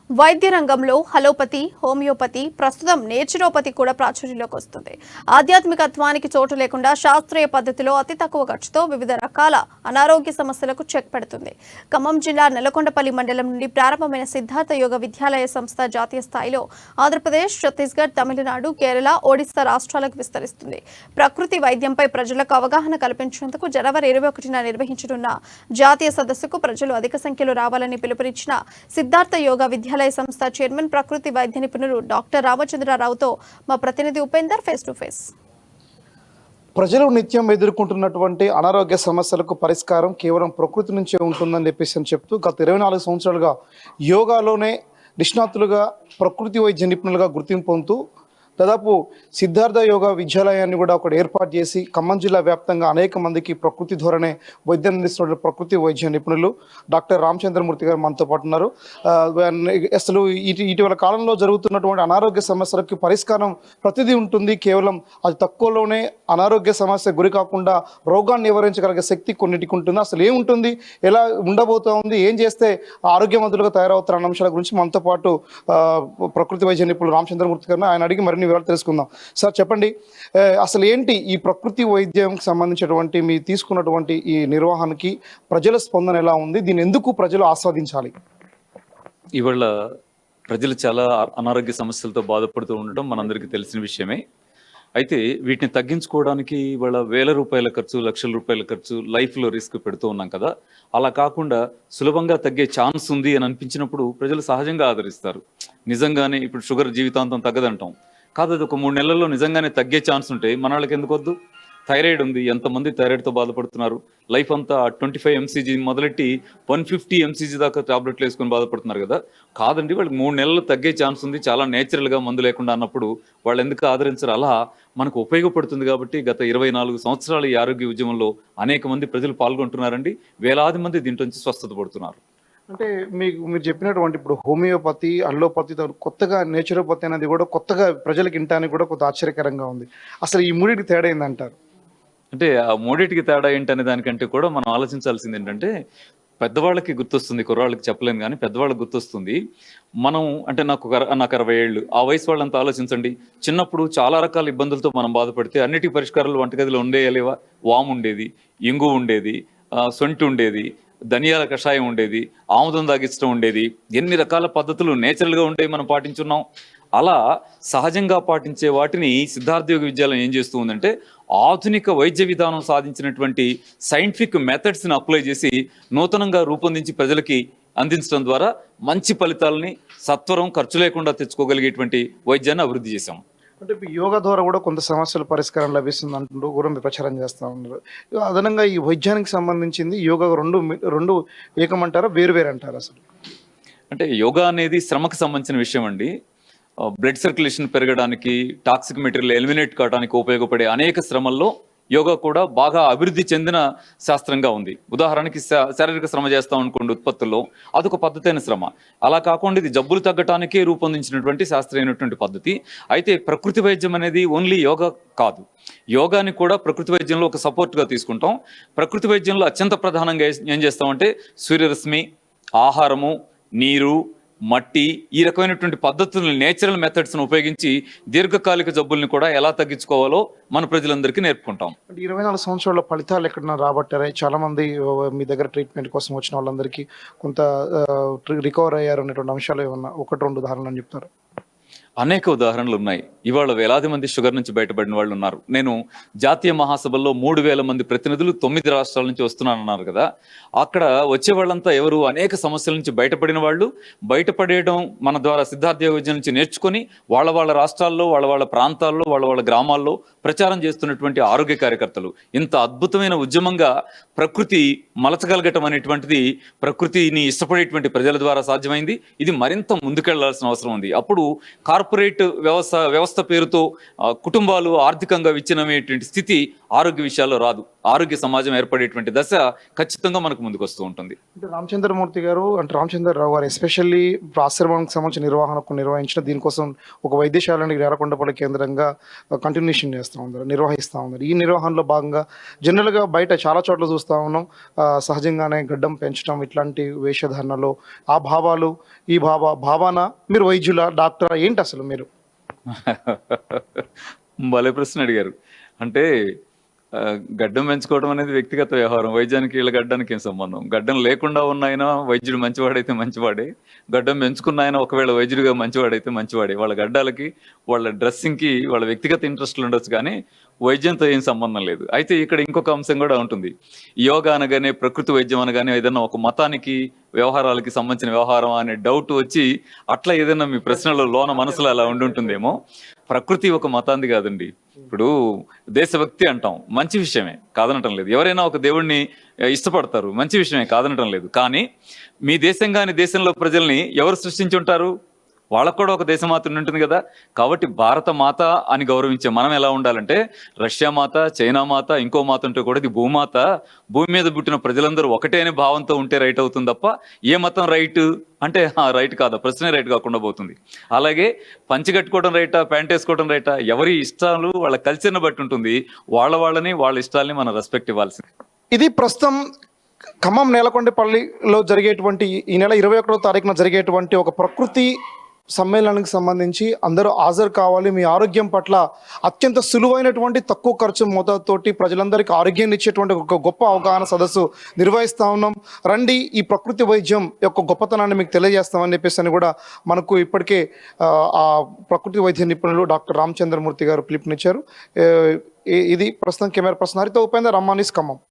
వైద్య రంగంలో allopathy, homeopathy, ప్రస్తుతం నేచురోపతి కూడా ప్రాచుర్యంలోకి వస్తుంది. ఆధ్యాత్మికత్వానికి చోటు లేకుండా శాస్త్రీయ పద్ధతిలో అతి తక్కువ ఖర్చుతో వివిధ రకాల అనారోగ్య సమస్యలకు చెక్ పెడుతుంది. ఖమ్మం జిల్లా నెలకొండపల్లి మండలం నుండి ప్రారంభమైన సిద్ధార్థ యోగ విద్యాలయ సంస్థ జాతీయ స్థాయిలో ఆంధ్రప్రదేశ్, ఛత్తీస్గఢ్, తమిళనాడు, కేరళ, ఒడిశా రాష్ట్రాలకు విస్తరిస్తుంది. ప్రకృతి వైద్యంపై ప్రజలకు అవగాహన కల్పించేందుకు జనవరి 21న నిర్వహించనున్న జాతీయ సదస్సుకు ప్రజలు అధిక సంఖ్యలో రావాలని పిలుపునిచ్చిన సిద్ధార్థ యోగ విద్యాలయ సంస్థ చైర్మన్ ప్రకృతి వైద్య నిపుణులు డాక్టర్ రామచంద్రరావుతో మా ప్రతినిధి ఉపేందర్ ఫేస్ టు ఫేస్. ప్రజలు నిత్యం ఎదుర్కొంటున్నటువంటి అనారోగ్య సమస్యలకు పరిష్కారం కేవలం ప్రకృతి నుంచే ఉంటుందని చెప్తూ గత 24 సంవత్సరాలుగా యోగాలోనే నిష్ణాతులుగా ప్రకృతి వైద్య నిపుణులుగా గుర్తింపు పొందుతూ దాదాపు సిద్ధార్థ యోగా విద్యాలయాన్ని కూడా ఒకటి ఏర్పాటు చేసి ఖమ్మం జిల్లా వ్యాప్తంగా అనేక మందికి ప్రకృతి ధోరణే వైద్యం అందిస్తున్న ప్రకృతి వైద్య నిపుణులు డాక్టర్ రామచంద్రమూర్తి గారు మనతో పాటు ఉన్నారు. అసలు ఇటీవల కాలంలో జరుగుతున్నటువంటి అనారోగ్య సమస్యలకు పరిష్కారం ప్రతిదీ ఉంటుంది, కేవలం అది తక్కువలోనే అనారోగ్య సమస్య గురి కాకుండా రోగాన్ని నివారించగలిగే శక్తి కొన్నిటికి ఉంటుంది. అసలు ఏముంటుంది, ఎలా ఉండబోతోంది, ఏం చేస్తే ఆరోగ్యవంతులుగా తయారవుతారు అన్న అంశాల గురించి మనతో పాటు ప్రకృతి వైద్య నిపుణులు రామచంద్రమూర్తి గారిని ఆయన అడిగి మరిన్ని వివరాలు తెలుసుకుందాం. సార్ చెప్పండి, అసలు ఏంటి ఈ ప్రకృతి వైద్యంకి సంబంధించినటువంటి మీరు తీసుకున్నటువంటి ఈ నిర్వహణకి ప్రజల స్పందన ఎలా ఉంది, దీన్ని ఎందుకు ప్రజలు ఆస్వాదించాలి? ఇవాళ ప్రజలు చాలా అనారోగ్య సమస్యలతో బాధపడుతూ ఉండడం మనందరికీ తెలిసిన విషయమే. అయితే వీటిని తగ్గించుకోవడానికి ఇవాళ వేల రూపాయల ఖర్చు, లక్షల రూపాయల ఖర్చు, లైఫ్లో రిస్క్ పెడుతూ ఉన్నాం కదా. అలా కాకుండా సులభంగా తగ్గే ఛాన్స్ ఉంది అని అనిపించినప్పుడు ప్రజలు సహజంగా ఆదరిస్తారు. నిజంగానే ఇప్పుడు షుగర్ జీవితాంతం తగ్గదంటాం కాదు, అది ఒక 3 నెలల్లో నిజంగానే తగ్గే ఛాన్స్ ఉంటే మన వాళ్ళకి ఎందుకు వద్దు? థైరాయిడ్ ఉంది, ఎంతమంది థైరాయిడ్తో బాధపడుతున్నారు. లైఫ్ అంతా 25 mcg మొదలెట్టి 150 mcg దాకా టాబ్లెట్లు వేసుకొని బాధపడుతున్నారు కదా. కాదండి, వాళ్ళకి 3 నెలలు తగ్గే ఛాన్స్ ఉంది, చాలా నేచురల్గా మందు లేకుండా అన్నప్పుడు వాళ్ళు ఎందుకు ఆదరించరు? అలా మనకు ఉపయోగపడుతుంది కాబట్టి గత 24 సంవత్సరాల ఈ ఆరోగ్య ఉద్యమంలో అనేక మంది ప్రజలు పాల్గొంటున్నారండి. వేలాది మంది దీంట్లో నుంచి స్వస్థత పడుతున్నారు. అంటే మీరు చెప్పినటువంటి ఇప్పుడు హోమియోపతి, అల్లోపతి, కొత్తగా నేచురోపతి అనేది కూడా కొత్తగా ప్రజలకు వినడానికి కూడా కొంత ఆశ్చర్యకరంగా ఉంది. అసలు ఈ మూడింటికి తేడా ఏందంటారు? అంటే ఆ మూడింటికి తేడా ఏంటనే దానికంటే కూడా మనం ఆలోచించాల్సింది ఏంటంటే, పెద్దవాళ్ళకి గుర్తొస్తుంది, కుర్రాళ్ళకి చెప్పలేను కానీ పెద్దవాళ్ళకి గుర్తొస్తుంది. మనం అంటే నాకు 60 ఏళ్ళు, ఆ వయసు వాళ్ళంతా ఆలోచించండి. చిన్నప్పుడు చాలా రకాల ఇబ్బందులతో మనం బాధపడితే అన్నిటికీ పరిష్కారాలు వంటగదిలో ఉండేయలేవా? వాము ఉండేది, ఇంగు ఉండేది, సొంటి ఉండేది, ధనియాల కషాయం ఉండేది, ఆముదం దాగించడం ఉండేది. ఎన్ని రకాల పద్ధతులు నేచురల్గా ఉండేవి మనం పాటించున్నాం. అలా సహజంగా పాటించే వాటిని సిద్ధార్థ యోగ విద్యాలయం ఏం చేస్తూ ఉందంటే, ఆధునిక వైద్య విధానం సాధించినటువంటి సైంటిఫిక్ మెథడ్స్ని అప్లై చేసి నూతనంగా రూపొందించి ప్రజలకి అందించడం ద్వారా మంచి ఫలితాలని సత్వరం, ఖర్చు లేకుండా తెచ్చుకోగలిగేటువంటి వైద్యాన్ని అభివృద్ధి చేశాం. అంటే యోగా ద్వారా కూడా కొంత సమస్యల పరిష్కారం లభిస్తుంది అంటూ కూడా మీరు ప్రచారం చేస్తూ ఉన్నారు. అదనంగా ఈ వైద్యానికి సంబంధించింది యోగా రెండు ఏకమంటారా, వేరు అంటారా? అసలు అంటే యోగా అనేది శ్రమకు సంబంధించిన విషయం అండి. బ్లడ్ సర్క్యులేషన్ పెరగడానికి, టాక్సిక్ మెటీరియల్ ఎలిమినేట్ కావడానికి ఉపయోగపడే అనేక శ్రమల్లో యోగా కూడా బాగా అభివృద్ధి చెందిన శాస్త్రంగా ఉంది. ఉదాహరణకి శారీరక శ్రమ చేస్తాం అనుకోండి, ఉత్పత్తుల్లో అదొక పద్ధతైన శ్రమ. అలా కాకుండా ఇది జబ్బులు తగ్గటానికే రూపొందించినటువంటి శాస్త్రీయమైనటువంటి పద్ధతి. అయితే ప్రకృతి వైద్యం అనేది ఓన్లీ యోగా కాదు, యోగాని కూడా ప్రకృతి వైద్యంలో ఒక సపోర్ట్గా తీసుకుంటాం. ప్రకృతి వైద్యంలో అత్యంత ప్రధానంగా ఏం చేస్తామంటే సూర్యరశ్మి, ఆహారము, నీరు, మట్టి, ఈ రకమైనటువంటి పద్ధతులను, నేచురల్ మెథడ్స్ను ఉపయోగించి దీర్ఘకాలిక జబ్బుల్ని కూడా ఎలా తగ్గించుకోవాలో మన ప్రజలందరికీ నేర్పుకుంటాం. అంటే 24 సంవత్సరాల ఫలితాలు ఎక్కడన్నా రాబట్టారా? చాలా మంది మీ దగ్గర ట్రీట్మెంట్ కోసం వచ్చిన వాళ్ళందరికీ కొంత రికవర్ అయ్యారు అనేటువంటి అంశాలు ఏమన్నా 1-2 ఉదాహరణలు అని చెప్తారు? అనేక ఉదాహరణలు ఉన్నాయి. ఇవాళ వేలాది మంది షుగర్ నుంచి బయటపడిన వాళ్ళు ఉన్నారు. నేను జాతీయ మహాసభల్లో 3000 మంది ప్రతినిధులు 9 రాష్ట్రాల నుంచి వస్తున్నానన్నారు కదా. అక్కడ వచ్చే వాళ్ళంతా ఎవరు? అనేక సమస్యల నుంచి బయటపడిన వాళ్ళు. బయటపడేయడం మన ద్వారా సిద్ధార్థ యోగ విద్య నుంచి నేర్చుకొని వాళ్ళ రాష్ట్రాల్లో, వాళ్ళ ప్రాంతాల్లో, వాళ్ళ గ్రామాల్లో ప్రచారం చేస్తున్నటువంటి ఆరోగ్య కార్యకర్తలు. ఇంత అద్భుతమైన ఉద్యమంగా ప్రకృతి మలచగలగటం అనేటువంటిది ప్రకృతిని ఇష్టపడేటువంటి ప్రజల ద్వారా సాధ్యమైంది. ఇది మరింత ముందుకెళ్లాల్సిన అవసరం ఉంది. అప్పుడు కార్పొరేట్ వ్యవస్థ పేరుతో కుటుంబాలు ఆర్థికంగా విచ్ఛిన్నమయ్యేటువంటి స్థితి ఆరోగ్య విషయాల్లో రాదు. ఆరోగ్య సమాజం ఏర్పడేటువంటి దశ ఖచ్చితంగా మనకు ముందుకు వస్తూ ఉంటుంది. అంటే రామచంద్రమూర్తి గారు అంటే రామచంద్రరావు గారు ఎస్పెషల్లీ ఆశ్రమానికి సంబంధించిన నిర్వహణకు నిర్వహించిన దీనికోసం ఒక వైద్యశాలని నేరకొండపల్లి కేంద్రంగా కంటిన్యూషన్ చేస్తూ ఉన్నారు, నిర్వహిస్తూ ఉన్నారు. ఈ నిర్వహణలో భాగంగా జనరల్గా బయట చాలా చోట్ల చూస్తూ ఉన్నాం, సహజంగానే గడ్డం పెంచడం ఇట్లాంటి వేషధారణలో ఆ భావాలు ఈ భావాన మీరు వైద్యుల డాక్టరా ఏంటి అసలు మీరు? భలే ప్రశ్న అడిగారు. అంటే గడ్డం పెంచుకోవడం అనేది వ్యక్తిగత వ్యవహారం. వైద్యానికి వీళ్ళ గడ్డానికి ఏం సంబంధం? గడ్డం లేకుండా ఉన్న ఆయన వైద్యుడు మంచివాడైతే మంచివాడే, గడ్డం పెంచుకున్న ఆయన ఒకవేళ వైద్యుడిగా మంచివాడైతే మంచివాడే. వాళ్ళ గడ్డాలకి, వాళ్ళ డ్రెస్సింగ్కి, వాళ్ళ వ్యక్తిగత ఇంట్రెస్ట్లు ఉండొచ్చు, కానీ వైద్యంతో ఏం సంబంధం లేదు. అయితే ఇక్కడ ఇంకొక అంశం కూడా ఉంటుంది. యోగా అనగానే, ప్రకృతి వైద్యం అనగానే ఏదైనా ఒక మతానికి, వ్యవహారాలకి సంబంధించిన వ్యవహారం అనే డౌట్ వచ్చి అట్లా ఏదైనా మీ ప్రశ్నలో లోన మనసులో అలా ఉండుంటుందేమో. ప్రకృతి ఒక మతాంది కాదండి. ఇప్పుడు దేశభక్తి అంటాం, మంచి విషయమే, కాదనటం లేదు. ఎవరైనా ఒక దేవుణ్ణి ఇష్టపడతారు, మంచి విషయమే, కాదనటం లేదు. కానీ మీ దేశం కాని దేశంలో ప్రజల్ని ఎవరు సృష్టించి ఉంటారు? వాళ్ళకు కూడా ఒక దేశమాత ఉంటుంది కదా. కాబట్టి భారత మాత అని గౌరవించే మనం ఎలా ఉండాలంటే, రష్యా మాత, చైనా మాత, ఇంకో మాత ఉంటే కూడా ఇది భూమాత, భూమి మీద పుట్టిన ప్రజలందరూ ఒకటే అనే భావంతో ఉంటే రైట్ అవుతుంది తప్ప ఏ మతం రైట్ అంటే రైట్ కాదా, ప్రశ్నే రైట్ కాకుండా పోతుంది. అలాగే పంచి కట్టుకోవడం రైటా, ప్యాంట్ వేసుకోవడం రైటా, ఎవరి ఇష్టాలు వాళ్ళ కల్చర్ని బట్టి ఉంటుంది. వాళ్ళని వాళ్ళ ఇష్టాలని మనం రెస్పెక్ట్ ఇవ్వాల్సింది. ఇది ప్రస్తుతం ఖమ్మం నేలకొండపల్లిలో జరిగేటువంటి ఈ నెల 21వ తారీఖున జరిగేటువంటి ఒక ప్రకృతి సమ్మేళనానికి సంబంధించి అందరూ హాజరు కావాలి. మీ ఆరోగ్యం పట్ల అత్యంత సులువైనటువంటి తక్కువ ఖర్చు మోతాదుతోటి ప్రజలందరికీ ఆరోగ్యాన్ని ఇచ్చేటువంటి ఒక గొప్ప అవగాహన సదస్సు నిర్వహిస్తూ ఉన్నాం. రండి, ఈ ప్రకృతి వైద్యం యొక్క గొప్పతనాన్ని మీకు తెలియజేస్తామని చెప్పేసి అని కూడా మనకు ఇప్పటికే ఆ ప్రకృతి వైద్య నిపుణులు డాక్టర్ రామచంద్రమూర్తి గారు పిలుపునిచ్చారు. ఇది ప్రస్తుతం కెమెరా పర్సన్ హరితో ఉపేందర్, రమ్మానిస్, ఖమ్మం.